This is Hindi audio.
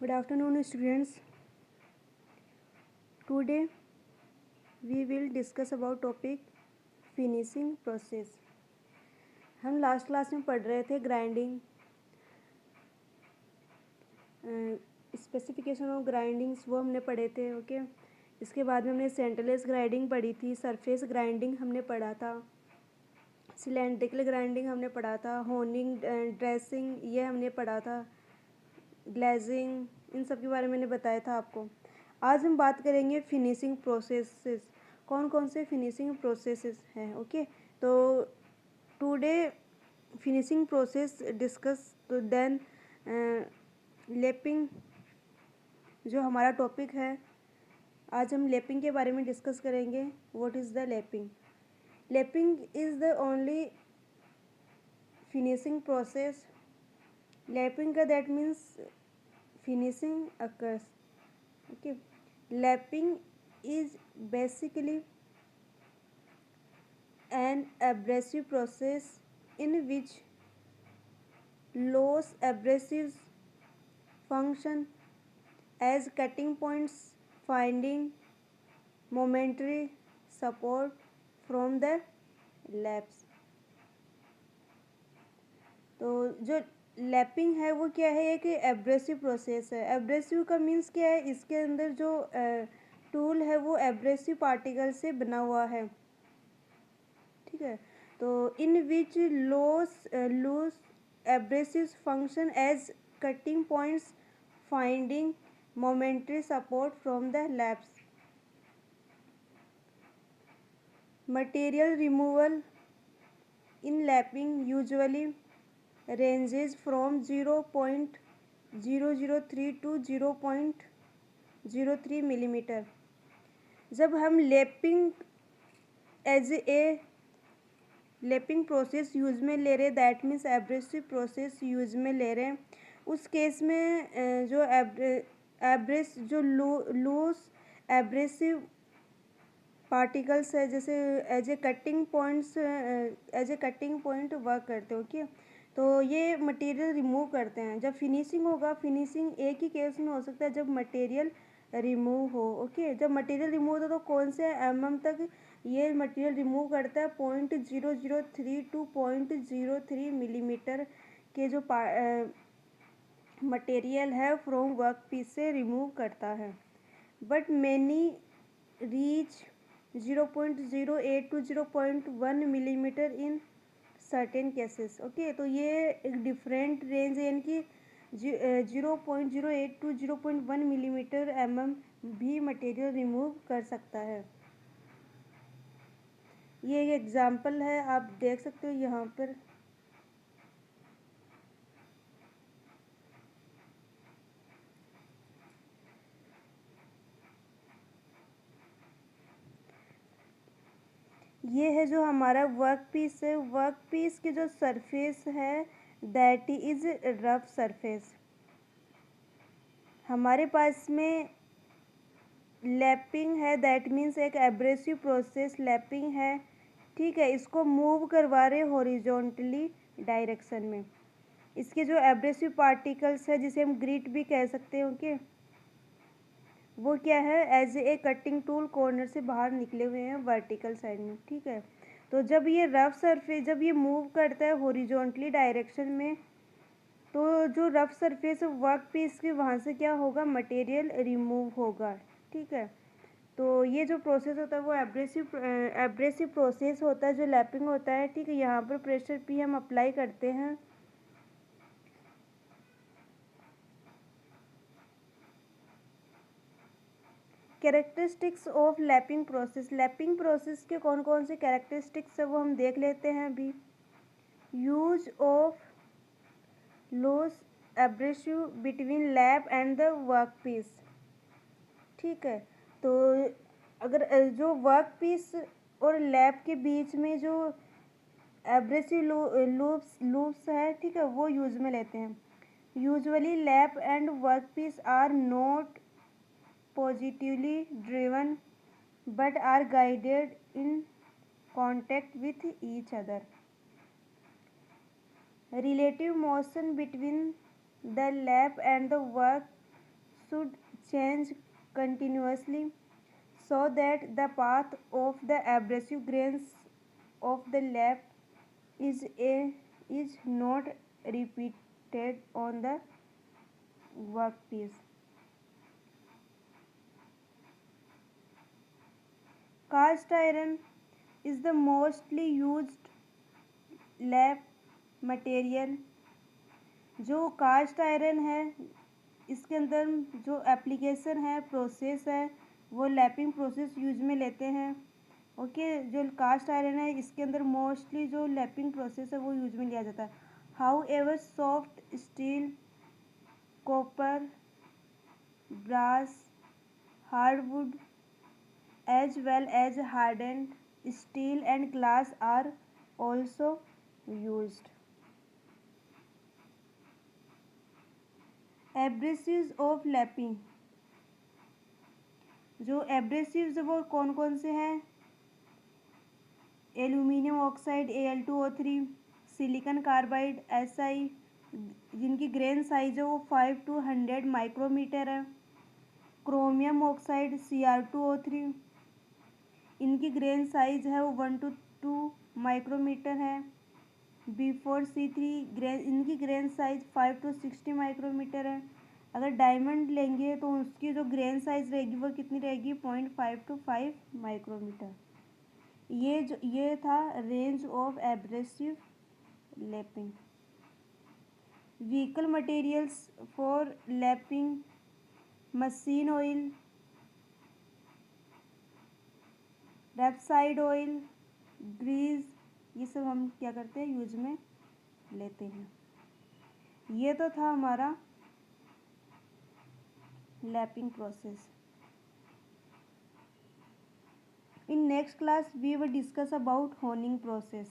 Good afternoon, students. Today we will discuss about topic finishing process. हम लास्ट क्लास में पढ़ रहे थे ग्राइंडिंग, स्पेसिफिकेशन ऑफ ग्राइंडिंग्स वो हमने पढ़े थे. ओके. इसके बाद में हमने सेंटरलेस ग्राइंडिंग पढ़ी थी, सरफेस ग्राइंडिंग हमने पढ़ा था, सिलेंड्रिकल ग्राइंडिंग हमने पढ़ा था, होनिंग, ड्रेसिंग ये हमने पढ़ा था, ग्लेजिंग, इन सब के बारे में मैंने बताया था आपको. आज हम बात करेंगे फिनिशिंग प्रोसेसेस. कौन कौन से फिनिशिंग प्रोसेसेस हैं. ओके. तो टुडे फिनिशिंग प्रोसेस डिस्कस. तो देन लैपिंग जो हमारा टॉपिक है, आज हम लैपिंग के बारे में डिस्कस करेंगे. What is the lapping? Lapping is the only finishing process. Lapping का that means finishing occurs. Okay. Lapping is basically an abrasive process in which loose abrasives function as cutting points, finding momentary support from the laps. तो जो लैपिंग है वो क्या है, एक एब्रेसिव प्रोसेस है. एब्रेसिव का मीन्स क्या है, इसके अंदर जो टूल है वो एब्रेसिव पार्टिकल से बना हुआ है. ठीक है. तो in which loose abrasive function as cutting points, finding momentary support from the laps. Material removal in lapping usually ranges from 0.003 to 0.03 millimetre. जब हम lapping as a lapping process use में ले रहे, that means abrasive process use में ले रहे हैं, उस केस में जो लूज एब्रेसिव पार्टिकल्स है, जैसे as a cutting point work करते हो. क्या तो ये मटेरियल रिमूव करते हैं. जब फिनिशिंग होगा, फिनिशिंग एक ही केस में हो सकता है जब मटेरियल रिमूव हो. ओके. जब मटेरियल रिमूव होता है तो कौन से तक ये मटेरियल रिमूव करता है? 0.003 टू 0.03 मिलीमीटर के जो मटेरियल है फ्रॉम वर्क पीस से रिमूव करता है. But many reach 0.08 to 0.1 millimetre in certain cases. Okay. तो ये एक डिफरेंट रेंज है, यानी कि 0.08 टू 0.1 मिलीमीटर भी मटेरियल रिमूव कर सकता है. ये एक एग्जांपल है, आप देख सकते हो यहाँ पर. ये है जो हमारा वर्क पीस है. वर्क पीस की जो सरफेस है दैट इज रफ सरफेस. हमारे पास में लैपिंग है, दैट मीन्स एक एब्रेसिव प्रोसेस लैपिंग है. ठीक है. इसको मूव करवा रहे हॉरिजॉन्टली डायरेक्शन में. इसके जो एब्रेसिव पार्टिकल्स है, जिसे हम ग्रिट भी कह सकते हैं, ओके, वो क्या है, as a cutting tool corner से बाहर निकले हुए हैं वर्टिकल साइड में. ठीक है. तो जब ये रफ सरफेस जब ये मूव करता है हॉरिजॉन्टली डायरेक्शन में, तो जो रफ सरफेस वर्क पीस के वहाँ से क्या होगा, मटेरियल रिमूव होगा. ठीक है. तो ये जो प्रोसेस होता है वो एब्रेसिव प्रोसेस होता है जो लैपिंग होता है. ठीक है. यहाँ पर प्रेशर पी हम अप्लाई करते हैं. Characteristics of lapping process. Lapping process के कौन कौन से कैरेक्टरिस्टिक्स है वो हम देख लेते हैं अभी. Use of loose abrasive between lap and the work piece. ठीक है. तो अगर जो वर्क पीस और लैप के बीच में जो एब्रेसिव लूप्स है, ठीक है, वो यूज में लेते हैं. Usually lap and work piece are not positively driven but are guided in contact with each other. Relative motion between the lap and the work should change continuously so that the path of the abrasive grains of the lap is not repeated on the workpiece. Cast iron is the mostly used lap material. जो कास्ट आयरन है इसके अंदर जो एप्लीकेशन है, प्रोसेस है, वो लैपिंग प्रोसेस यूज में लेते हैं. ओके, जो कास्ट आयरन है इसके अंदर मोस्टली जो लैपिंग प्रोसेस है वो यूज में लिया जाता है. However soft steel, copper, brass, hardwood as well as hardened steel and glass are also used. Abrasives of lapping. जो एब्रेसिव्स वो कौन कौन से हैं? Aluminium oxide Al2O3, silicon carbide Si, जिनकी ग्रेन साइज है वो 5 to 100 माइक्रोमीटर है. क्रोमियम ऑक्साइड Cr2O3, इनकी ग्रेन साइज है वो 1 to 2 माइक्रोमीटर है. B4C3, इनकी ग्रेन साइज 5 to 60 माइक्रोमीटर है. अगर डायमंड लेंगे तो उसकी जो ग्रेन साइज रहेगी वो कितनी रहेगी? 0.5 to 5 माइक्रोमीटर. ये था range of abrasive lapping. Vehicle materials for lapping, machine oil, rapeseed oil, grease, ये सब हम क्या करते हैं? यूज में लेते हैं. ये तो था हमारा lapping process. In next class we will discuss about honing process.